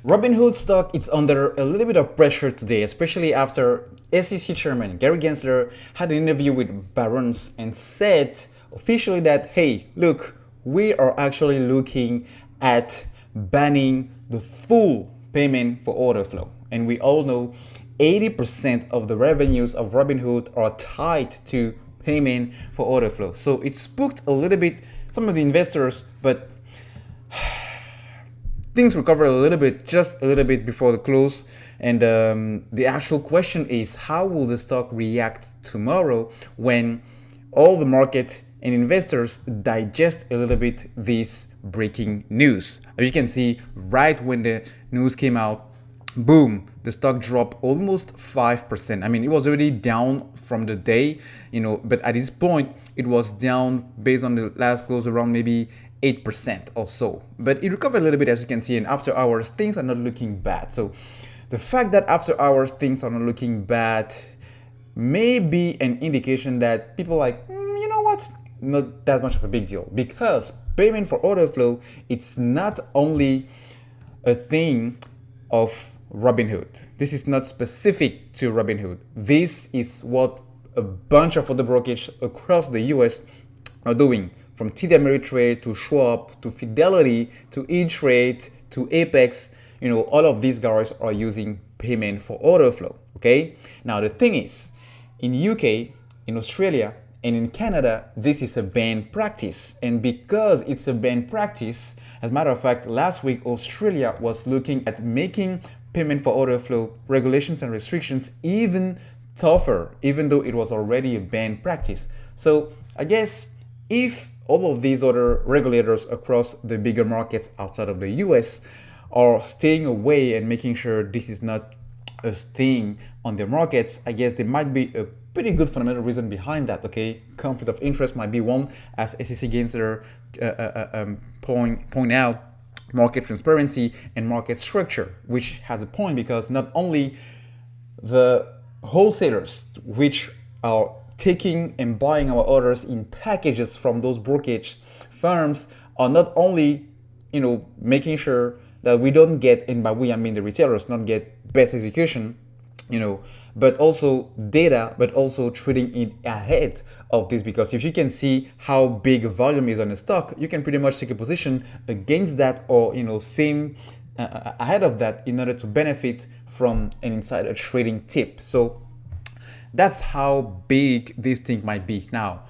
Robinhood stock is under a little bit of pressure today, especially after SEC Chairman Gary Gensler had an interview with Barron's and said officially that, hey, look, we are actually looking at banning the full payment for order flow. And we all know 80% of the revenues of Robinhood are tied to payment for order flow. So it spooked a little bit some of the investors, but things recover a little bit, just a little bit before the close. And the actual question is, how will the stock react tomorrow when all the market and investors digest a little bit this breaking news? As you can see, right when the news came out, boom, the stock dropped almost 5%. I mean, it was already down from the day, but at this point, it was down based on the last close around maybe 8% or so. But it recovered a little bit, as you can see, and after hours, things are not looking bad. So the fact that after hours, things are not looking bad may be an indication that people are like, you know what? Not that much of a big deal, because payment for order flow, it's not only a thing of Robinhood. This is not specific to Robinhood. This is what a bunch of other brokerages across the US are doing, from TD Ameritrade to Schwab to Fidelity to E-Trade to Apex. All of these guys are using payment for order flow. Okay. Now the thing is, in UK, in Australia, and in Canada, this is a banned practice. And because it's a banned practice, as a matter of fact, last week, Australia was looking at making payment for order flow regulations and restrictions even tougher, even though it was already a banned practice. So I guess if all of these other regulators across the bigger markets outside of the US are staying away and making sure this is not a thing on their markets, I guess there might be a pretty good fundamental reason behind that. Okay, conflict of interest might be one, as SEC Gensler point out, market transparency and market structure, which has a point, because not only the wholesalers, which are taking and buying our orders in packages from those brokerage firms, are not only making sure that we don't get, and by we I mean the retailers, not get best execution, but also data, but also trading it ahead of this. Because if you can see how big volume is on a stock, you can pretty much take a position against that, or same ahead of that, in order to benefit from an insider trading tip. So that's how big this thing might be. Now,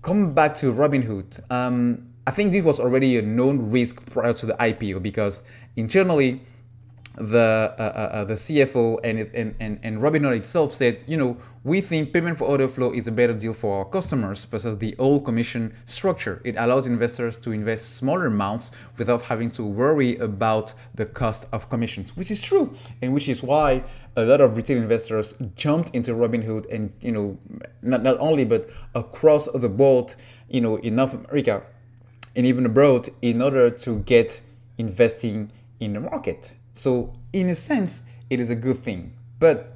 coming back to Robinhood, I think this was already a known risk prior to the IPO, because internally, the CFO and Robinhood itself said, we think payment for order flow is a better deal for our customers versus the old commission structure. It allows investors to invest smaller amounts without having to worry about the cost of commissions, which is true, and which is why a lot of retail investors jumped into Robinhood, and not only but across the board, in North America and even abroad, in order to get investing in the market. So in a sense, it is a good thing. But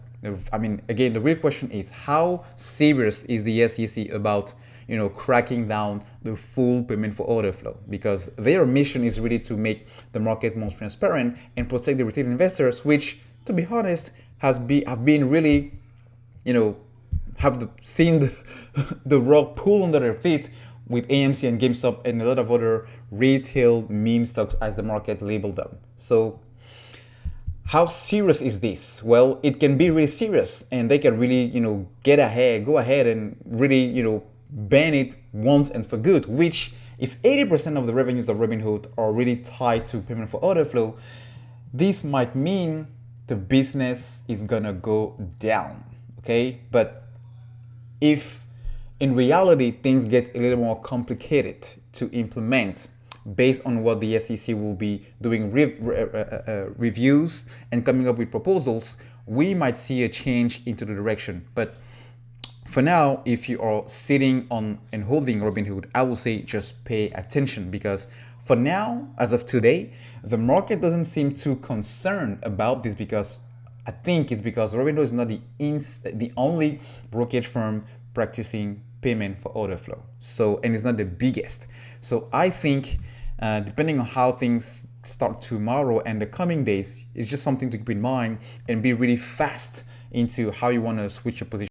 I mean, again, the real question is, how serious is the SEC about, cracking down the full payment for order flow? Because their mission is really to make the market more transparent and protect the retail investors, which, to be honest, have been really, seen the rug pull under their feet with AMC and GameStop and a lot of other retail meme stocks, as the market labeled them. So how serious is this? Well, it can be really serious, and they can really, go ahead and really, ban it once and for good, which, if 80% of the revenues of Robinhood are really tied to payment for order flow, this might mean the business is gonna go down, okay? But if in reality things get a little more complicated to implement, based on what the SEC will be doing reviews and coming up with proposals, we might see a change into the direction. But for now, if you are sitting on and holding Robinhood, I will say just pay attention, because for now, as of today, the market doesn't seem too concerned about this, because I think it's because Robinhood is not the only brokerage firm practicing payment for order flow. So, and it's not the biggest. So I think, depending on how things start tomorrow and the coming days is just something to keep in mind and be really fast into how you want to switch your position.